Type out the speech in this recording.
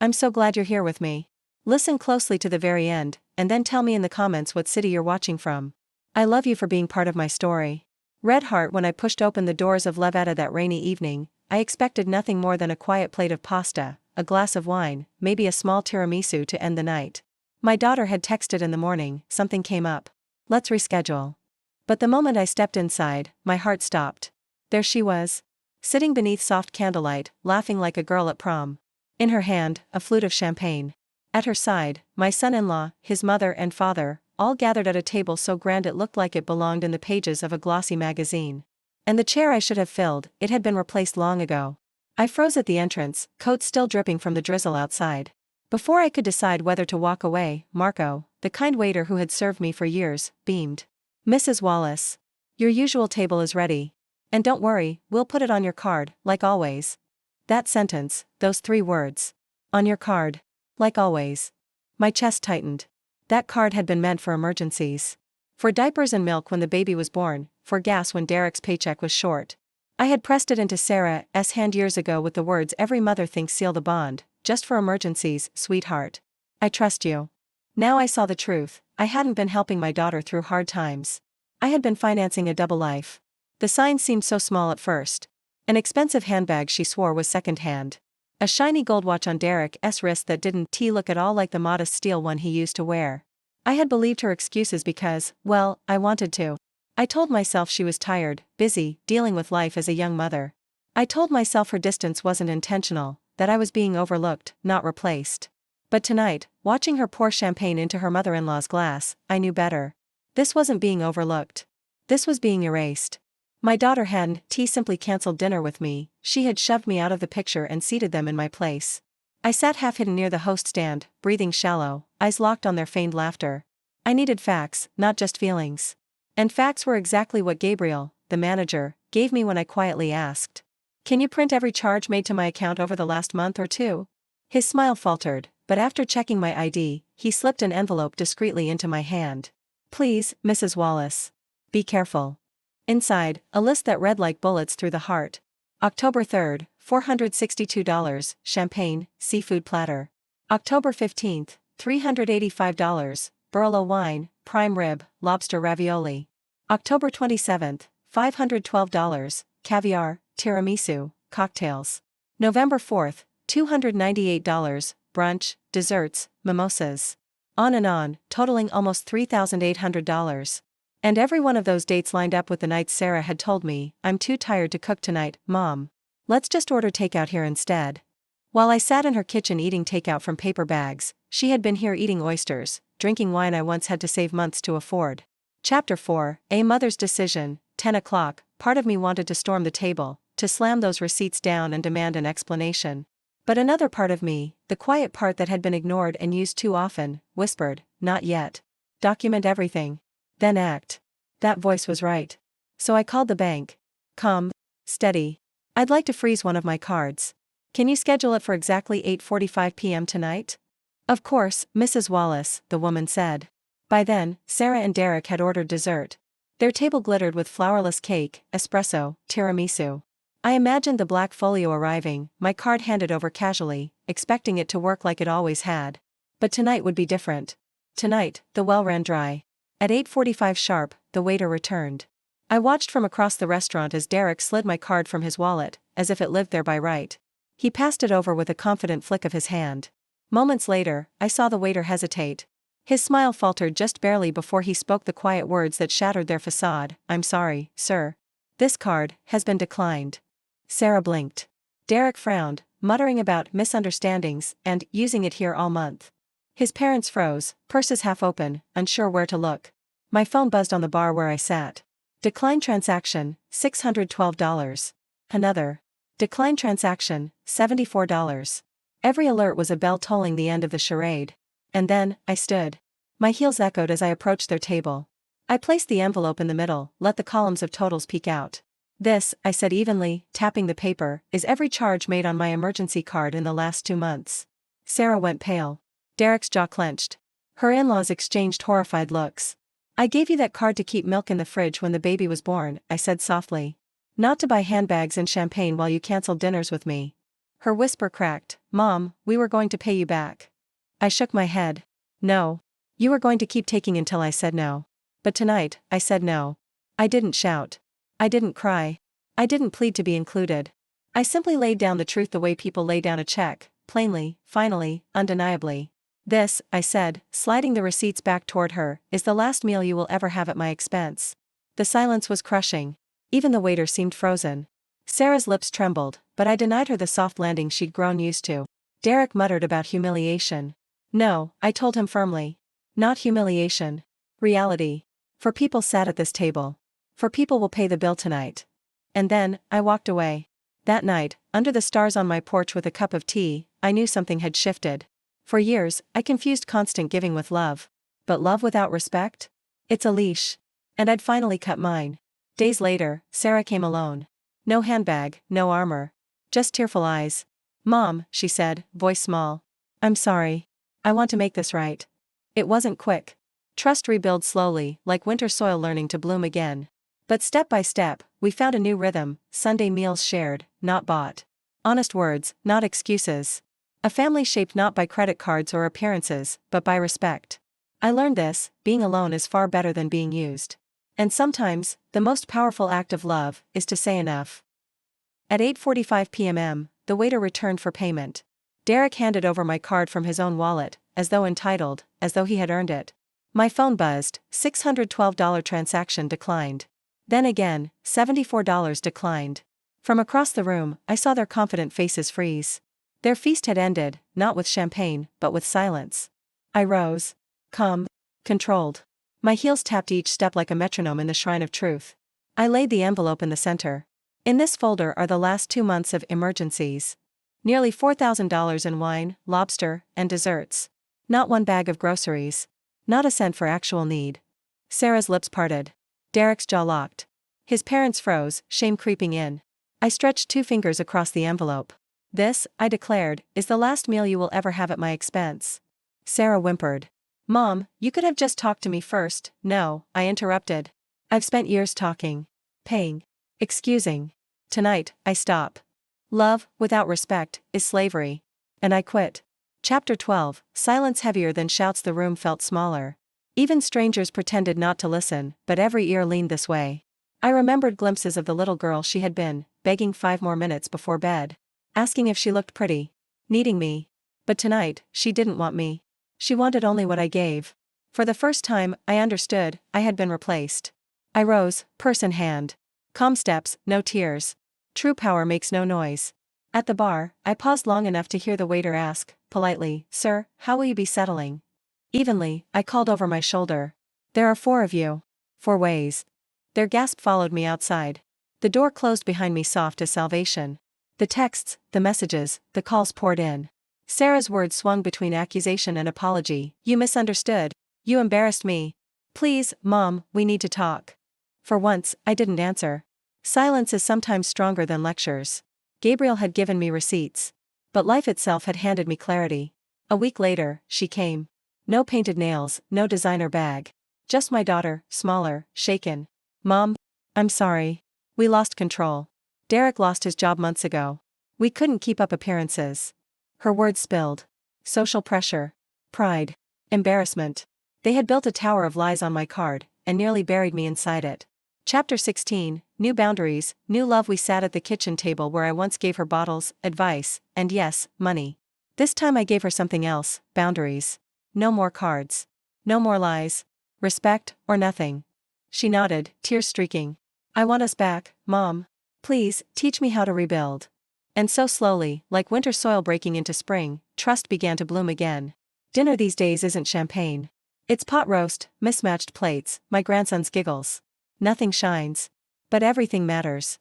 I'm so glad you're here with me. Listen closely to the very end, and then tell me in the comments what city you're watching from. I love you for being part of my story. Red heart. When I pushed open the doors of Levetta that rainy evening, I expected nothing more than a quiet plate of pasta, a glass of wine, maybe a small tiramisu to end the night. My daughter had texted in the morning, something came up. Let's reschedule. But the moment I stepped inside, my heart stopped. There she was, sitting beneath soft candlelight, laughing like a girl at prom. In her hand, a flute of champagne. At her side, my son-in-law, his mother and father, all gathered at a table so grand it looked like it belonged in the pages of a glossy magazine. And the chair I should have filled, it had been replaced long ago. I froze at the entrance, coat still dripping from the drizzle outside. Before I could decide whether to walk away, Marco, the kind waiter who had served me for years, beamed. Mrs. Wallace. Your usual table is ready. And don't worry, we'll put it on your card, like always. That sentence, those 3 words. On your card. Like always. My chest tightened. That card had been meant for emergencies. For diapers and milk when the baby was born, for gas when Derek's paycheck was short. I had pressed it into Sarah's hand years ago with the words every mother thinks seal the bond, just for emergencies, sweetheart. I trust you. Now I saw the truth, I hadn't been helping my daughter through hard times. I had been financing a double life. The sign seemed so small at first. An expensive handbag she swore was second-hand. A shiny gold watch on Derek's wrist that didn't look at all like the modest steel one he used to wear. I had believed her excuses because, well, I wanted to. I told myself she was tired, busy, dealing with life as a young mother. I told myself her distance wasn't intentional, that I was being overlooked, not replaced. But tonight, watching her pour champagne into her mother-in-law's glass, I knew better. This wasn't being overlooked. This was being erased. My daughter hadn't simply cancelled dinner with me, she had shoved me out of the picture and seated them in my place. I sat half-hidden near the host stand, breathing shallow, eyes locked on their feigned laughter. I needed facts, not just feelings. And facts were exactly what Gabriel, the manager, gave me when I quietly asked. Can you print every charge made to my account over the last month or 2? His smile faltered, but after checking my ID, he slipped an envelope discreetly into my hand. Please, Mrs. Wallace. Be careful. Inside, a list that read like bullets through the heart. October 3rd, $462, champagne, seafood platter. October 15th, $385, Barolo wine, prime rib, lobster ravioli. October 27th, $512, caviar, tiramisu, cocktails. November 4th, $298, brunch, desserts, mimosas. On and on, totaling almost $3,800. And every one of those dates lined up with the nights Sarah had told me, I'm too tired to cook tonight, Mom. Let's just order takeout here instead. While I sat in her kitchen eating takeout from paper bags, she had been here eating oysters, drinking wine I once had to save months to afford. Chapter 4, A Mother's Decision, 10 o'clock, part of me wanted to storm the table, to slam those receipts down and demand an explanation. But another part of me, the quiet part that had been ignored and used too often, whispered, not yet. Document everything. Then act. That voice was right. So I called the bank. Calm, steady. I'd like to freeze one of my cards. Can you schedule it for exactly 8:45 p.m. tonight? Of course, Mrs. Wallace, the woman said. By then, Sarah and Derek had ordered dessert. Their table glittered with flourless cake, espresso, tiramisu. I imagined the black folio arriving, my card handed over casually, expecting it to work like it always had. But tonight would be different. Tonight, the well ran dry. At 8:45 sharp, the waiter returned. I watched from across the restaurant as Derek slid my card from his wallet, as if it lived there by right. He passed it over with a confident flick of his hand. Moments later, I saw the waiter hesitate. His smile faltered just barely before he spoke the quiet words that shattered their facade. I'm sorry, sir. This card has been declined. Sarah blinked. Derek frowned, muttering about misunderstandings and using it here all month. His parents froze, purses half open, unsure where to look. My phone buzzed on the bar where I sat. Declined transaction, $612. Another. Declined transaction, $74. Every alert was a bell tolling the end of the charade. And then, I stood. My heels echoed as I approached their table. I placed the envelope in the middle, let the columns of totals peek out. This, I said evenly, tapping the paper, is every charge made on my emergency card in the last 2 months. Sarah went pale. Derek's jaw clenched. Her in-laws exchanged horrified looks. I gave you that card to keep milk in the fridge when the baby was born, I said softly. Not to buy handbags and champagne while you canceled dinners with me. Her whisper cracked. Mom, we were going to pay you back. I shook my head. No. You were going to keep taking until I said no. But tonight, I said no. I didn't shout. I didn't cry. I didn't plead to be included. I simply laid down the truth the way people lay down a check, plainly, finally, undeniably. This, I said, sliding the receipts back toward her, is the last meal you will ever have at my expense. The silence was crushing. Even the waiter seemed frozen. Sarah's lips trembled, but I denied her the soft landing she'd grown used to. Derek muttered about humiliation. No, I told him firmly. Not humiliation. Reality. For people sat at this table. For people will pay the bill tonight. And then, I walked away. That night, under the stars on my porch with a cup of tea, I knew something had shifted. For years, I confused constant giving with love. But love without respect? It's a leash. And I'd finally cut mine. Days later, Sarah came alone. No handbag, no armor. Just tearful eyes. Mom, she said, voice small. I'm sorry. I want to make this right. It wasn't quick. Trust rebuilds slowly, like winter soil learning to bloom again. But step by step, we found a new rhythm, Sunday meals shared, not bought. Honest words, not excuses. A family shaped not by credit cards or appearances, but by respect. I learned this, being alone is far better than being used. And sometimes, the most powerful act of love is to say enough. At 8:45 p.m., the waiter returned for payment. Derek handed over my card from his own wallet, as though entitled, as though he had earned it. My phone buzzed, $612 transaction declined. Then again, $74 declined. From across the room, I saw their confident faces freeze. Their feast had ended, not with champagne, but with silence. I rose. Calm. Controlled. My heels tapped each step like a metronome in the shrine of truth. I laid the envelope in the center. In this folder are the last 2 months of emergencies. Nearly $4,000 in wine, lobster, and desserts. Not one bag of groceries. Not a cent for actual need. Sarah's lips parted. Derek's jaw locked. His parents froze, shame creeping in. I stretched 2 fingers across the envelope. This, I declared, is the last meal you will ever have at my expense. Sarah whimpered. Mom, you could have just talked to me first. No, I interrupted. I've spent years talking. Paying. Excusing. Tonight, I stop. Love, without respect, is slavery. And I quit. Chapter 12, silence heavier than shouts. The room felt smaller. Even strangers pretended not to listen, but every ear leaned this way. I remembered glimpses of the little girl she had been, begging 5 more minutes before bed. Asking if she looked pretty. Needing me. But tonight, she didn't want me. She wanted only what I gave. For the first time, I understood, I had been replaced. I rose, purse in hand. Calm steps, no tears. True power makes no noise. At the bar, I paused long enough to hear the waiter ask, politely, Sir, how will you be settling? Evenly, I called over my shoulder. There are 4 of you. 4 ways. Their gasp followed me outside. The door closed behind me soft as salvation. The texts, the messages, the calls poured in. Sarah's words swung between accusation and apology. You misunderstood. You embarrassed me. Please, Mom, we need to talk. For once, I didn't answer. Silence is sometimes stronger than lectures. Gabriel had given me receipts. But life itself had handed me clarity. A week later, she came. No painted nails, no designer bag. Just my daughter, smaller, shaken. Mom, I'm sorry. We lost control. Derek lost his job months ago. We couldn't keep up appearances. Her words spilled. Social pressure. Pride. Embarrassment. They had built a tower of lies on my card, and nearly buried me inside it. Chapter 16, New Boundaries, New Love. We sat at the kitchen table where I once gave her bottles, advice, and yes, money. This time I gave her something else, boundaries. No more cards. No more lies. Respect, or nothing. She nodded, tears streaking. I want us back, Mom. Please, teach me how to rebuild. And so slowly, like winter soil breaking into spring, trust began to bloom again. Dinner these days isn't champagne. It's pot roast, mismatched plates, my grandson's giggles. Nothing shines. But everything matters.